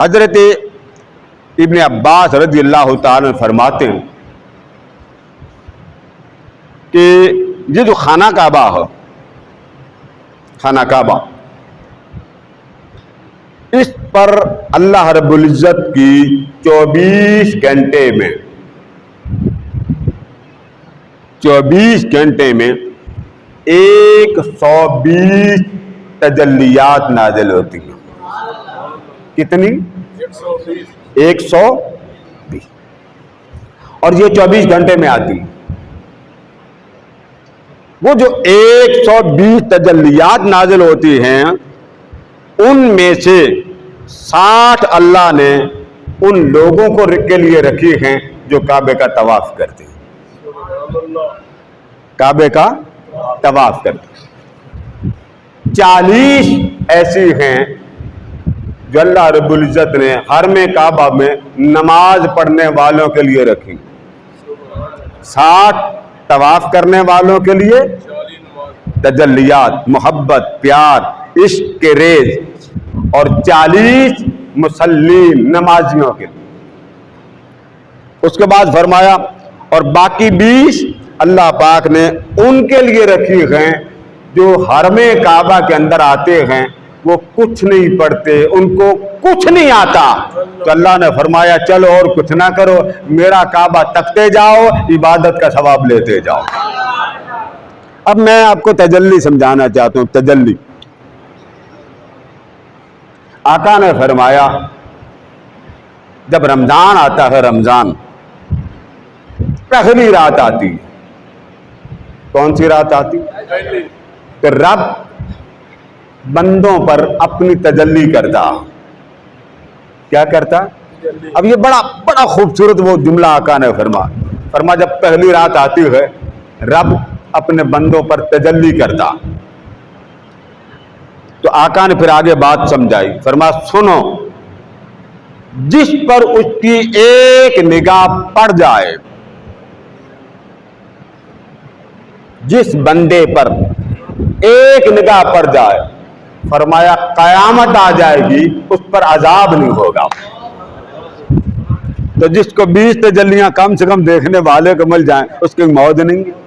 حضرت ابن عباس رضی اللہ تعالیٰ فرماتے ہیں کہ یہ جو خانہ کعبہ ہے، خانہ کعبہ، اس پر اللہ رب العزت کی 24 گھنٹے میں 120 تجلیات نازل ہوتی ہیں۔ کتنی؟ 120، اور یہ 24 گھنٹے میں آتی ہیں۔ وہ جو 120 تجلیات نازل ہوتی ہیں، ان میں سے 60 اللہ نے ان لوگوں کو کے لیے رکھی ہیں جو کعبے کا طواف کرتے ہیں، کعبے کا طواف کرتے ہیں۔ 40 ایسی ہیں جو اللہ رب العزت نے حرم کعبہ میں نماز پڑھنے والوں کے لیے رکھی، 60 طواف کرنے والوں کے لیے تجلیات، محبت، پیار، عشق کے ریز، اور 40 مسلین نمازیوں کے لیے۔ اس کے بعد فرمایا اور باقی 20 اللہ پاک نے ان کے لیے رکھی ہیں جو حرم کعبہ کے اندر آتے ہیں، وہ کچھ نہیں پڑھتے، ان کو کچھ نہیں آتا، تو اللہ نے فرمایا چلو اور کچھ نہ کرو، میرا کعبہ تکتے جاؤ، عبادت کا ثواب لیتے جاؤ۔ اب میں آپ کو تجلی سمجھانا چاہتا ہوں۔ تجلی، آقا نے فرمایا جب رمضان آتا ہے، رمضان پہلی رات آتی ہے، کون سی رات آتی؟ کہ رب بندوں پر اپنی تجلی کرتا۔ کیا کرتا؟ اب یہ بڑا خوبصورت وہ جملہ آقا نے فرما جب پہلی رات آتی ہے رب اپنے بندوں پر تجلی کرتا۔ تو آقا نے پھر آگے بات سمجھائی، فرما سنو، جس پر اس کی ایک نگاہ پڑ جائے، جس بندے پر ایک نگاہ پڑ جائے، فرمایا قیامت آ جائے گی، اس پر عذاب نہیں ہوگا۔ تو جس کو 20 تجلیاں کم سے کم دیکھنے والے کو مل جائیں، اس کی موت نہیں ہے۔